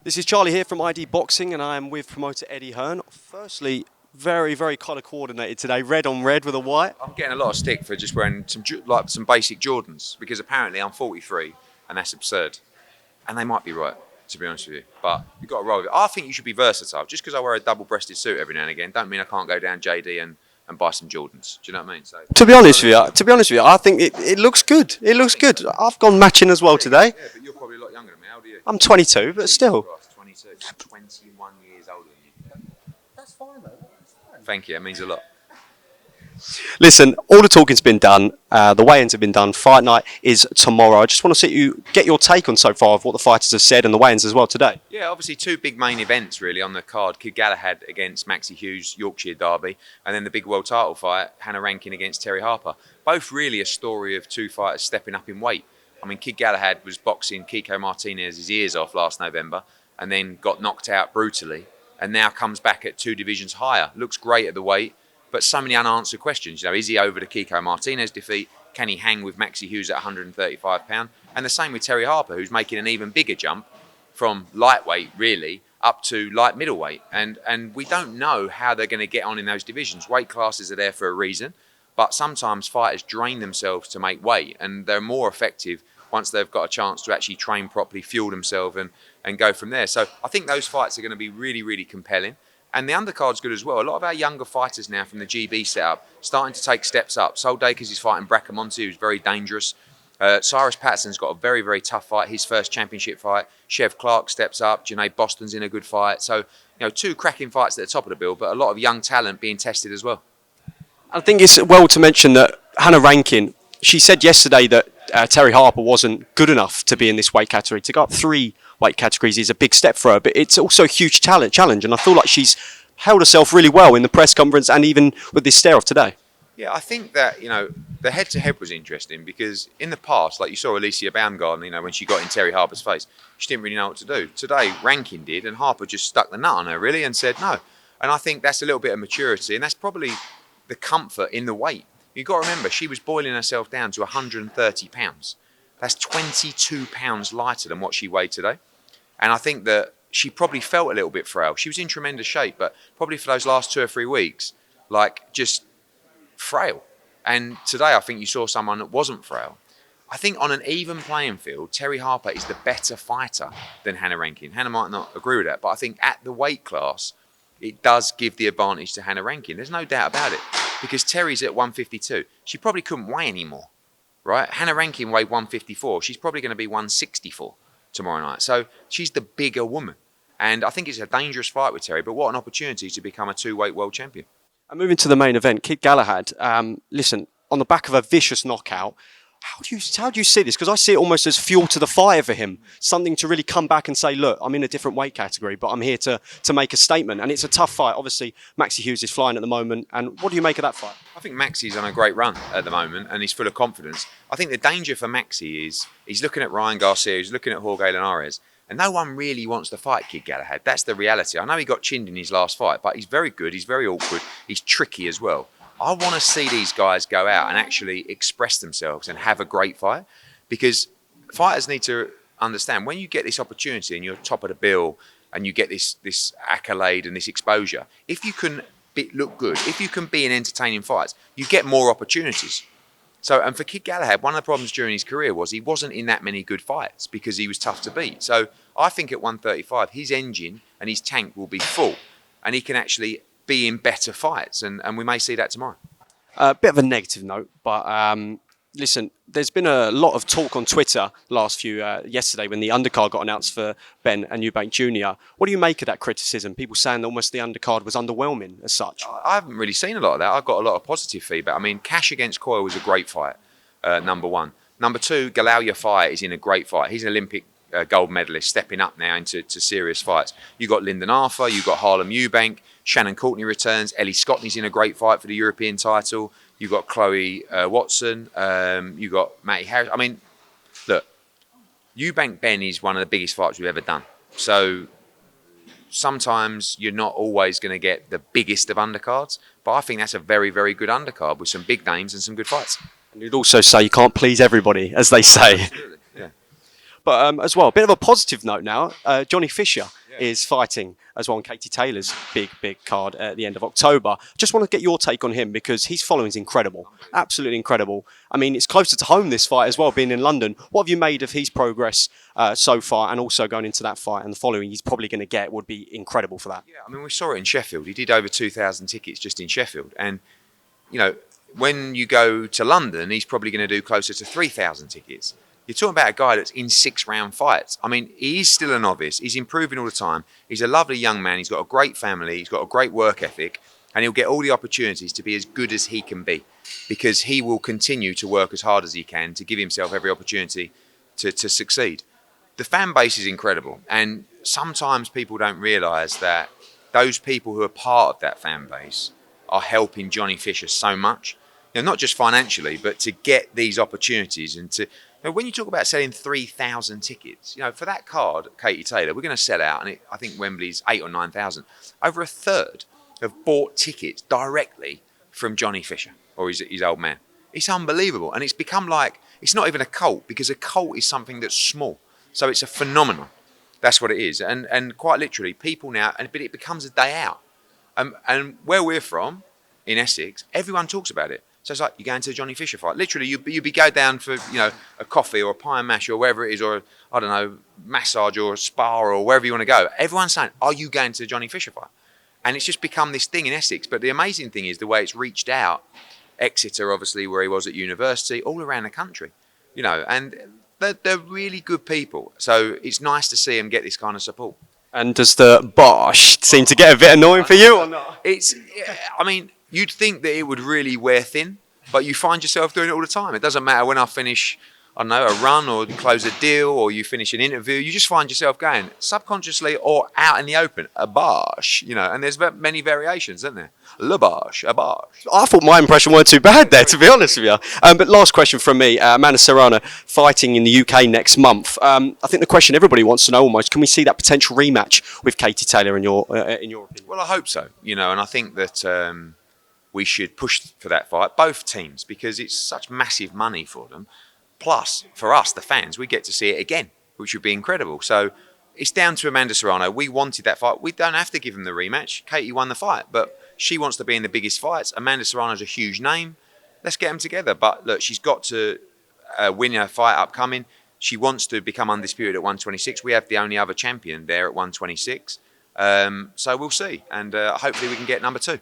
This is Charlie here from ID Boxing, and I am with promoter Eddie Hearn. Firstly, very, very colour coordinated today, red on red with a white. I'm getting a lot of stick for just wearing some basic Jordans because apparently I'm 43 and that's absurd. And they might be right, to be honest with you. But you've got to roll with it. I think you should be versatile. Just because I wear a double-breasted suit every now and again, don't mean I can't go down JD and buy some Jordans. Do you know what I mean? So To be honest with you, I think it looks good. It looks good. I've gone matching as well today. Yeah, but you're probably a lot younger than me. How old are you? I'm 22, but still. Christ, 22. 21 years older than you. That's fine, though. Thank you. It means a lot. Listen, all the talking's been done. The weigh-ins have been done. Fight night is tomorrow. I just want to see you get your take on so far of what the fighters have said and the weigh-ins as well today. Yeah, obviously two big main events really on the card. Hughes-Galahad against Maxi Hughes, Yorkshire derby, and then the big world title fight, Hannah Rankin against Terry Harper. Both really a story of two fighters stepping up in weight. I mean, Hughes-Galahad was boxing Kiko Martinez's ears off last November and then got knocked out brutally and now comes back at 2 divisions higher. Looks great at the weight, but so many unanswered questions. You know, is he over the Kiko Martinez defeat? Can he hang with Maxi Hughes at 135 pounds? And the same with Terry Harper, who's making an even bigger jump from lightweight, really, up to light middleweight. And we don't know how they're going to get on in those divisions. Weight classes are there for a reason, but sometimes fighters drain themselves to make weight, and they're more effective once they've got a chance to actually train properly, fuel themselves, and go from there. So I think those fights are going to be really, really compelling. And the undercard's good as well. A lot of our younger fighters now from the GB setup starting to take steps up. Sol Dakers is fighting Bracamonte, who's very dangerous. Cyrus Patterson's got a very, very tough fight, his first championship fight. Chev Clark steps up. Janae Boston's in a good fight. So, you know, 2 cracking fights at the top of the bill, but a lot of young talent being tested as well. I think it's well to mention that Hannah Rankin, she said yesterday that Terry Harper wasn't good enough to be in this weight category. To go up 3 weight categories is a big step for her, but it's also a huge challenge, and I feel like she's held herself really well in the press conference and even with this stare-off today. Yeah, I think that, you know, the head-to-head was interesting because in the past, like you saw Alicia Baumgarten, you know, when she got in Terry Harper's face, she didn't really know what to do. Today, Rankin did, and Harper just stuck the nut on her, really, and said no. And I think that's a little bit of maturity, and that's probably the comfort in the weight. You've got to remember, she was boiling herself down to 130 pounds. That's 22 pounds lighter than what she weighed today. And I think that she probably felt a little bit frail. She was in tremendous shape, but probably for those last 2 or 3 weeks, like just frail. And today I think you saw someone that wasn't frail. I think on an even playing field, Terry Harper is the better fighter than Hannah Rankin. Hannah might not agree with that, but I think at the weight class, it does give the advantage to Hannah Rankin. There's no doubt about it. Because Terry's at 152. She probably couldn't weigh anymore, right? Hannah Rankin weighed 154. She's probably going to be 164 tomorrow night. So she's the bigger woman. And I think it's a dangerous fight with Terry, but what an opportunity to become a 2-weight world champion. And moving to the main event, Hughes-Galahad, listen, on the back of a vicious knockout, how do you see this? Because I see it almost as fuel to the fire for him, something to really come back and say, look, I'm in a different weight category, but I'm here to make a statement. And it's a tough fight. Obviously, Maxi Hughes is flying at the moment. And what do you make of that fight? I think Maxi's on a great run at the moment and he's full of confidence. I think the danger for Maxi is he's looking at Ryan Garcia, he's looking at Jorge Linares, and no one really wants to fight Hughes-Galahad. That's the reality. I know he got chinned in his last fight, but he's very good, he's very awkward, he's tricky as well. I want to see these guys go out and actually express themselves and have a great fight, because fighters need to understand when you get this opportunity and you're top of the bill and you get this accolade and this exposure, if you can look good, if you can be in entertaining fights, you get more opportunities. So, and for Hughes-Galahad, one of the problems during his career was he wasn't in that many good fights because he was tough to beat. So I think at 135, his engine and his tank will be full and he can actually be in better fights, and we may see that tomorrow. A bit of a negative note, but listen, there's been a lot of talk on Twitter yesterday when the undercard got announced for Ben and Eubank Jr. What do you make of that criticism? People saying that almost the undercard was underwhelming as such. I haven't really seen a lot of that. I've got a lot of positive feedback. I mean, Cash against Coyle was a great fight, number 1. Number 2, Galauya Fire is in a great fight. He's an Olympic gold medalist, stepping up now into serious fights. You've got Lyndon Arthur, you've got Harlem Eubank, Shannon Courtney returns, Ellie Scotney's in a great fight for the European title, you've got Chloe Watson, you've got Matty Harris. I mean, look, Eubank-Benn is one of the biggest fights we've ever done. So sometimes you're not always going to get the biggest of undercards, but I think that's a very, very good undercard with some big names and some good fights. And you'd also say you can't please everybody, as they say. Absolutely, yeah. But as well, a bit of a positive note now. Johnny Fisher is fighting as well on Katie Taylor's big card at the end of October. Just want to get your take on him because his following is incredible, absolutely incredible. I mean, it's closer to home this fight as well, being in London. What have you made of his progress so far, and also going into that fight and the following he's probably going to get would be incredible for that? Yeah, I mean, we saw it in Sheffield. He did over 2,000 tickets just in Sheffield, and you know, when you go to London, he's probably going to do closer to 3,000 tickets. You're talking about a guy that's in 6-round fights. I mean, he's still a novice. He's improving all the time. He's a lovely young man. He's got a great family. He's got a great work ethic. And he'll get all the opportunities to be as good as he can be because he will continue to work as hard as he can to give himself every opportunity to succeed. The fan base is incredible. And sometimes people don't realise that those people who are part of that fan base are helping Johnny Fisher so much. You know, not just financially, but to get these opportunities and to... Now, when you talk about selling 3,000 tickets, you know, for that card, Katie Taylor, we're going to sell out, and I think Wembley's 8,000 or 9,000. Over a third have bought tickets directly from Johnny Fisher or his old man. It's unbelievable, and it's become like it's not even a cult because a cult is something that's small, so it's a phenomenon. That's what it is, and quite literally, people now, but it becomes a day out, and where we're from, in Essex, everyone talks about it. So it's like, you're going to a Johnny Fisher fight. Literally, you'd be go down for, you know, a coffee or a pie and mash or wherever it is, or, I don't know, massage or a spa or wherever you want to go. Everyone's saying, are you going to the Johnny Fisher fight? And it's just become this thing in Essex. But the amazing thing is the way it's reached out. Exeter, obviously, where he was at university, all around the country. You know, and they're really good people. So it's nice to see them get this kind of support. And does the bosh seem to get a bit annoying for you or not? I mean... You'd think that it would really wear thin, but you find yourself doing it all the time. It doesn't matter when I finish, I don't know, a run or close a deal or you finish an interview. You just find yourself going subconsciously or out in the open, a bosh, you know, and there's many variations, isn't there? Le bosh, a bosh. I thought my impression weren't too bad there, to be honest with you. But last question from me. Amanda Serrano fighting in the UK next month. I think the question everybody wants to know almost, can we see that potential rematch with Katie Taylor in your opinion? Well, I hope so, you know, and I think that... we should push for that fight, both teams, because it's such massive money for them. Plus, for us, the fans, we get to see it again, which would be incredible. So it's down to Amanda Serrano. We wanted that fight. We don't have to give him the rematch. Katie won the fight, but she wants to be in the biggest fights. Amanda Serrano's a huge name. Let's get them together. But look, she's got to win her fight upcoming. She wants to become undisputed at 126. We have the only other champion there at 126. So we'll see. And hopefully we can get number 2.